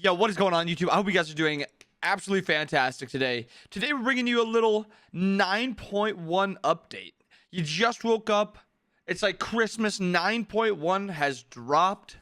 Yo, what is going on, YouTube? I hope you guys are doing absolutely fantastic today. Today, we're bringing you a little 9.1 update. You just woke up. It's like Christmas. 9.1 has dropped.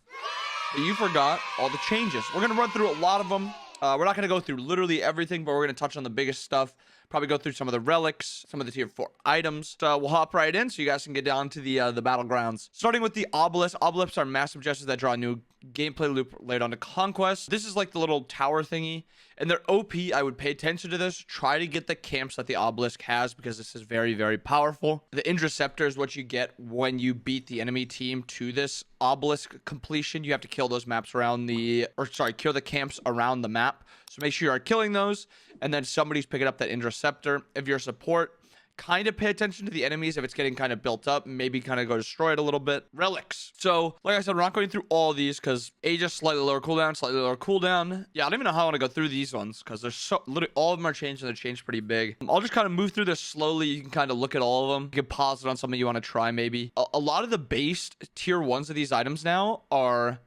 But you forgot all the changes. We're going to run through a lot of them. We're not going to go through literally everything, but we're going to touch on the biggest stuff. Probably go through some of the relics, some of the tier 4 items. So we'll hop right in so you guys can get down to the battlegrounds. Starting with the obelisk. Obelisks are massive gestures that draw a new gameplay loop later on to Conquest. This is like the little tower thingy, and they're OP. I would pay attention to this. Try to get the camps that the obelisk has, because this is very, very powerful. The interceptor is what you get when you beat the enemy team to this obelisk completion. You have to kill those maps around kill the camps around the map. So make sure you are killing those, and then somebody's picking up that interceptor. If you're a support, kind of pay attention to the enemies if it's getting kind of built up. Maybe kind of go destroy it a little bit. Relics. So, like I said, we're not going through all of these because Aegis, slightly lower cooldown. Yeah, I don't even know how I want to go through these ones because there's literally all of them are changed, and they're changed pretty big. I'll just kind of move through this slowly. You can kind of look at all of them. You can pause it on something you want to try maybe. A lot of the base tier 1s of these items now are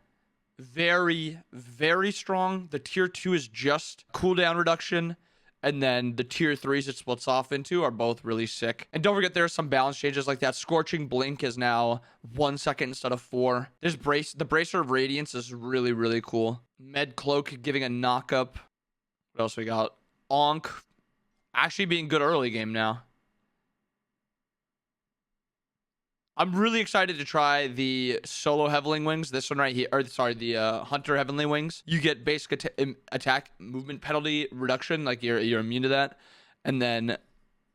very, very strong. The tier 2 is just cooldown reduction. And then the tier 3s it splits off into are both really sick. And don't forget, there's some balance changes like that. Scorching Blink is now 1 second instead of 4. There's the Bracer of Radiance is really, really cool. Med Cloak giving a knock up. What else we got? Onk actually being good early game now. I'm really excited to try the solo Heavenly Wings. This one right here, or sorry, the Hunter Heavenly Wings. You get basic attack movement penalty reduction, like you're immune to that. And then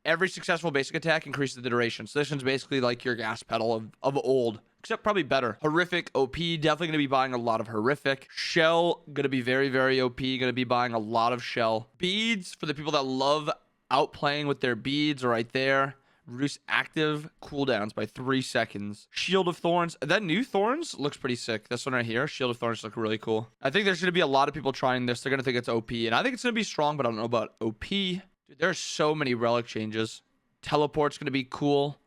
every successful basic attack increases the duration. So this one's basically like your gas pedal of old, except probably better. Horrific, OP, definitely going to be buying a lot of Horrific. Shell, going to be very, very OP, going to be buying a lot of Shell. Beads, for the people that love outplaying with their beads, are right there. Reduce active cooldowns by 3 seconds. Shield of Thorns. That new Thorns looks pretty sick. This one right here. Shield of Thorns look really cool. I think there's going to be a lot of people trying this. They're going to think it's OP. And I think it's going to be strong, but I don't know about OP. Dude, there's so many relic changes. Teleport's going to be cool.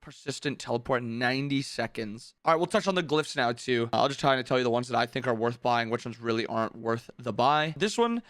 Persistent teleport, 90 seconds. All right, we'll touch on the glyphs now too. I'll just try to tell you the ones that I think are worth buying, which ones really aren't worth the buy. This one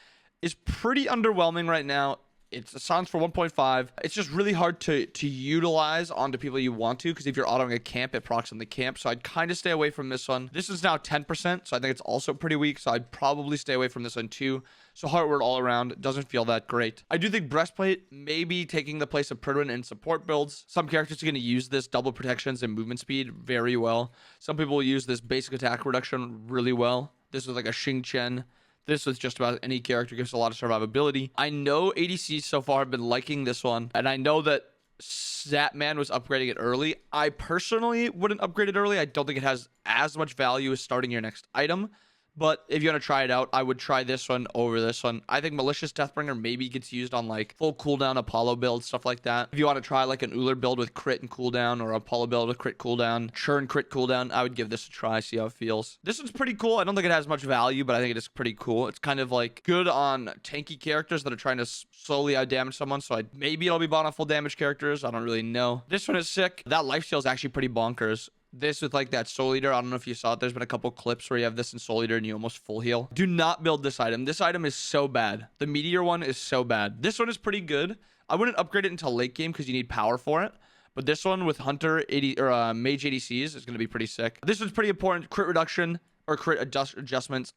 is pretty underwhelming right now. It's a silence for 1.5. It's just really hard to utilize onto people you want to, because if you're autoing a camp, it procs on the camp. So I'd kind of stay away from this one. This is now 10%, so I think it's also pretty weak. So I'd probably stay away from this one too. So Heartward all around doesn't feel that great. I do think Breastplate may be taking the place of Pridwin in support builds. Some characters are going to use this double protections and movement speed very well. Some people will use this basic attack reduction really well. This is like a Xing Chen. This with just about any character gives a lot of survivability. I know ADCs so far have been liking this one, and I know that Zatman was upgrading it early. I personally wouldn't upgrade it early. I don't think it has as much value as starting your next item. But if you want to try it out, I would try this one over this one. I think Malicious Deathbringer maybe gets used on like full cooldown Apollo build, stuff like that. If you want to try like an Uller build with crit and cooldown, or Apollo build with crit cooldown, Churn crit cooldown, I would give this a try, see how it feels. This one's pretty cool. I don't think it has much value, but I think it is pretty cool. It's kind of like good on tanky characters that are trying to slowly out damage someone. So maybe it'll be bought on full damage characters. I don't really know. This one is sick. That lifesteal is actually pretty bonkers. This with like that Soul Eater, I don't know if you saw it. There's been a couple clips where you have this in Soul Eater and you almost full heal. Do not build this item. This item is so bad. The Meteor one is so bad. This one is pretty good. I wouldn't upgrade it until late game because you need power for it. But this one with Hunter 80 or Mage ADCs is going to be pretty sick. This one's pretty important. Crit reduction or crit adjustments.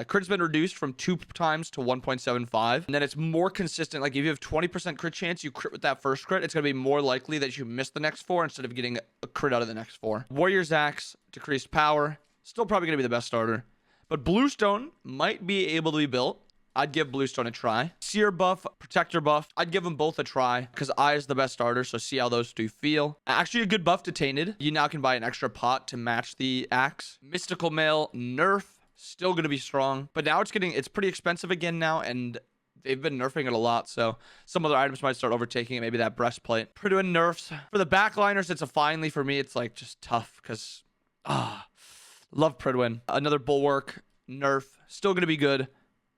Crit's been reduced from 2 times to 1.75. And then it's more consistent. Like if you have 20% crit chance, you crit with that first crit, it's going to be more likely that you miss the next 4 instead of getting a crit out of the next 4. Warrior's Axe, decreased power. Still probably going to be the best starter. But Bluestone might be able to be built. I'd give Bluestone a try. Seer buff, Protector buff. I'd give them both a try because Eye is the best starter. So see how those two feel. Actually, a good buff to Tainted. You now can buy an extra pot to match the axe. Mystical Mail, nerf. Still going to be strong. But now it's pretty expensive again now. And they've been nerfing it a lot. So some other items might start overtaking it. Maybe that breastplate. Pridwin nerfs. For the backliners, it's a finally for me. It's like just tough because love Pridwin. Another Bulwark nerf. Still going to be good.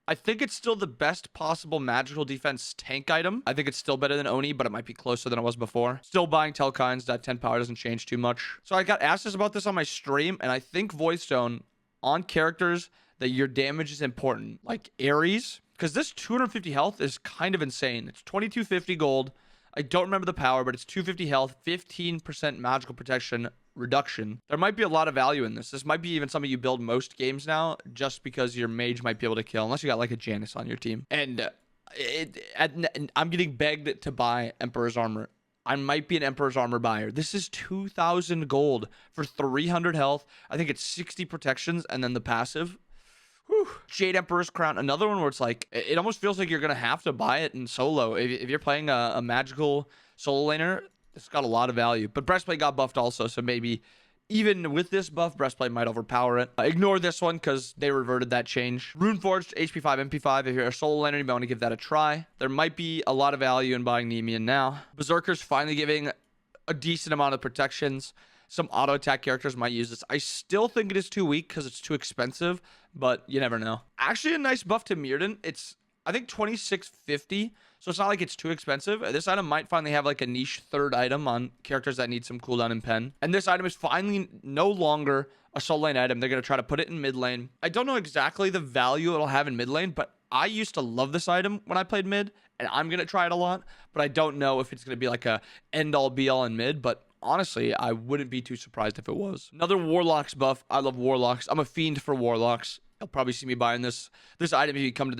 I think it's still the best possible magical defense tank item. I think it's still better than Oni, but it might be closer than it was before. Still buying Telkines. That 10 power doesn't change too much. So I got asked this about this on my stream, and I think Void Stone on characters that your damage is important, like Ares, because this 250 health is kind of insane. It's 2250 gold. I don't remember the power, but it's 250 health, 15% magical protection reduction. There might be a lot of value in this. This might be even something you build most games now, just because your mage might be able to kill, unless you got like a Janus on your team. And I'm getting begged to buy Emperor's Armor. I might be an Emperor's Armor buyer. This is 2,000 gold for 300 health. I think it's 60 protections and then the passive. Whew. Jade Emperor's Crown, another one where it's like, it almost feels like you're going to have to buy it in solo. If you're playing a magical solo laner, it's got a lot of value. But Breastplate got buffed also, so maybe even with this buff, Breastplate might overpower it. Ignore this one because they reverted that change. Runeforged, HP 5, MP 5. If you're a solo laner, you might want to give that a try. There might be a lot of value in buying Nemean now. Berserker's finally giving a decent amount of protections. Some auto attack characters might use this. I still think it is too weak because it's too expensive, but you never know. Actually, a nice buff to Mirrodin. It's, I think, 2650, so it's not like it's too expensive. This item might finally have like a niche third item on characters that need some cooldown and pen. And this item is finally no longer a solo lane item. They're going to try to put it in mid lane. I don't know exactly the value it'll have in mid lane, but I used to love this item when I played mid, and I'm going to try it a lot, but I don't know if it's going to be like a end-all be-all in mid, but honestly, I wouldn't be too surprised if it was. Another Warlocks buff. I love Warlocks. I'm a fiend for Warlocks. You'll probably see me buying this item if you come to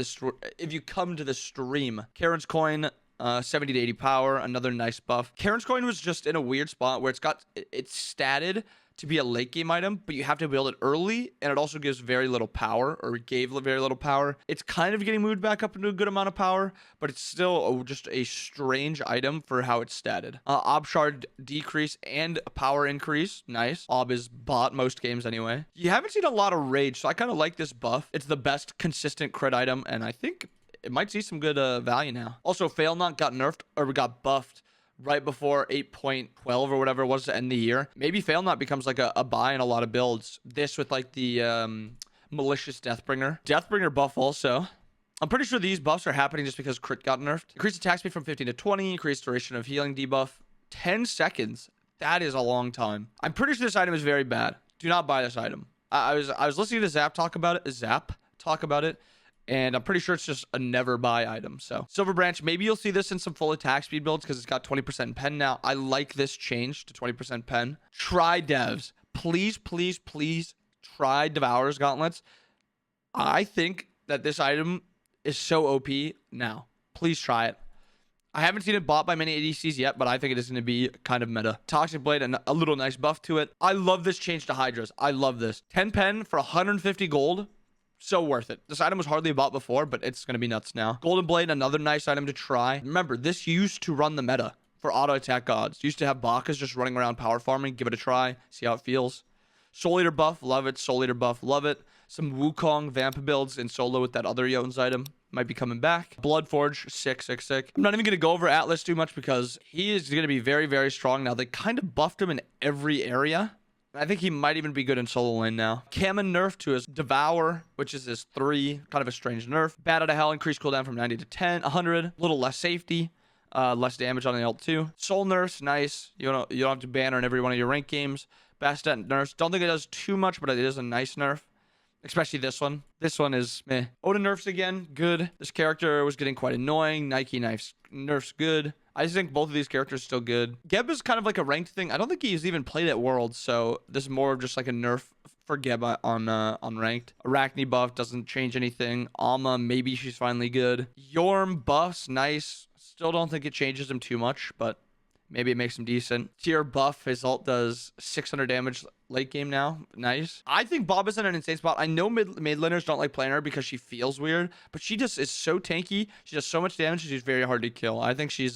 the stream. Karen's Coin, 70 to 80 power. Another nice buff. Karen's Coin was just in a weird spot where it's statted to be a late game item, but you have to build it early, and it also gives very little power, or it gave very little power. It's kind of getting moved back up into a good amount of power, but it's still just a strange item for how it's statted. Ob Shard decrease and power increase. Nice. Ob is bot most games anyway. You haven't seen a lot of rage, so I kind of like this buff. It's the best consistent crit item, and I think it might see some good value now. Also, Fail Not got nerfed, or got buffed right before 8.12 or whatever it was to end the year. Maybe Fail Not becomes like a buy in a lot of builds. This with like the malicious Deathbringer. Deathbringer buff also. I'm pretty sure these buffs are happening just because crit got nerfed. Increased attack speed from 15 to 20. Increased duration of healing debuff. 10 seconds. That is a long time. I'm pretty sure this item is very bad. Do not buy this item. I was listening to Zap talk about it. And I'm pretty sure it's just a never buy item. So Silver Branch, maybe you'll see this in some full attack speed builds because it's got 20% pen now. I like this change to 20% pen. Try devs. Please, please, please try Devourer's Gauntlets. I think that this item is so OP now. Please try it. I haven't seen it bought by many ADCs yet, but I think it is going to be kind of meta. Toxic Blade and a little nice buff to it. I love this change to Hydras. I love this. 10 pen for 150 gold. So worth it. This item was hardly bought before, but it's going to be nuts now. Golden Blade, another nice item to try. Remember, this used to run the meta for auto attack gods. Used to have Bacchus just running around power farming. Give it a try. See how it feels. Soul Eater buff. Love it. Soul Eater buff. Love it. Some Wukong Vamp builds in solo with that other Jotun's item. Might be coming back. Bloodforge. Sick. I'm not even going to go over Atlas too much because he is going to be very, very strong now. They kind of buffed him in every area. I think he might even be good in solo lane now. Kamen nerf to his Devour, which is his 3. Kind of a strange nerf. Bat out of Hell, increased cooldown from 90 to 10, 100. A little less safety. Less damage on the ult too. Soul nerfs, nice. You don't have to ban her in every one of your ranked games. Bastet nerfs. Don't think it does too much, but it is a nice nerf. Especially this one. This one is meh. Odin nerfs again. Good. This character was getting quite annoying. Nike knives nerfs good. I just think both of these characters are still good. Geb is kind of like a ranked thing. I don't think he's even played at Worlds, so this is more of just like a nerf for Geb on ranked. Arachne buff doesn't change anything. Alma, maybe she's finally good. Yorm buffs, nice. Still don't think it changes him too much, but maybe it makes him decent. Tier buff, his ult does 600 damage late game now. Nice. I think Bob is in an insane spot. I know mid laners don't like playing her because she feels weird, but she just is so tanky. She does so much damage. She's very hard to kill. I think she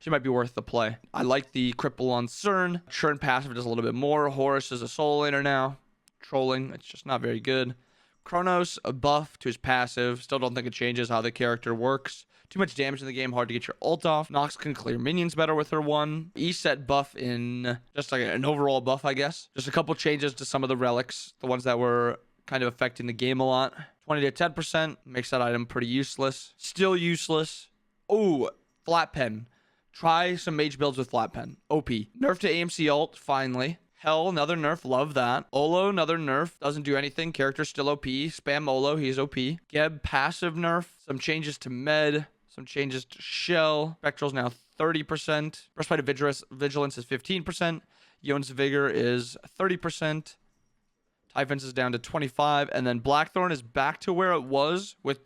might be worth the play. I like the cripple on Cern. Churn passive does a little bit more. Horus is a solo laner now. Trolling. It's just not very good. Kronos, a buff to his passive. Still don't think it changes how the character works. Too much damage in the game, hard to get your ult off. Nox can clear minions better with her 1. E-set buff in just like an overall buff, I guess. Just a couple changes to some of the relics, the ones that were kind of affecting the game a lot. 20 to 10% makes that item pretty useless. Still useless. Oh, flat pen. Try some mage builds with flat pen. OP. Nerf to AMC ult, finally. Hell, another nerf. Love that. Olo, another nerf. Doesn't do anything. Character's still OP. Spam Olo. He's OP. Geb, passive nerf. Some changes to med. Some changes to shell. Spectral's now 30%. Breastplate of Vigilance is 15%. Yon's Vigor is 30%. Typhon's is down to 25. And then Blackthorn is back to where it was with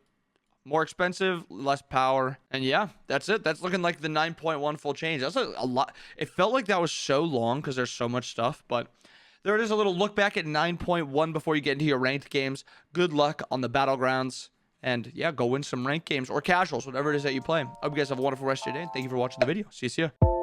more expensive, less power. And yeah, that's it. That's looking like the 9.1 full change. That's a lot. It felt like that was so long because there's so much stuff. But there it is, a little look back at 9.1 before you get into your ranked games. Good luck on the battlegrounds. And yeah, go win some ranked games or casuals, whatever it is that you play. I hope you guys have a wonderful rest of your day. And thank you for watching the video. See you.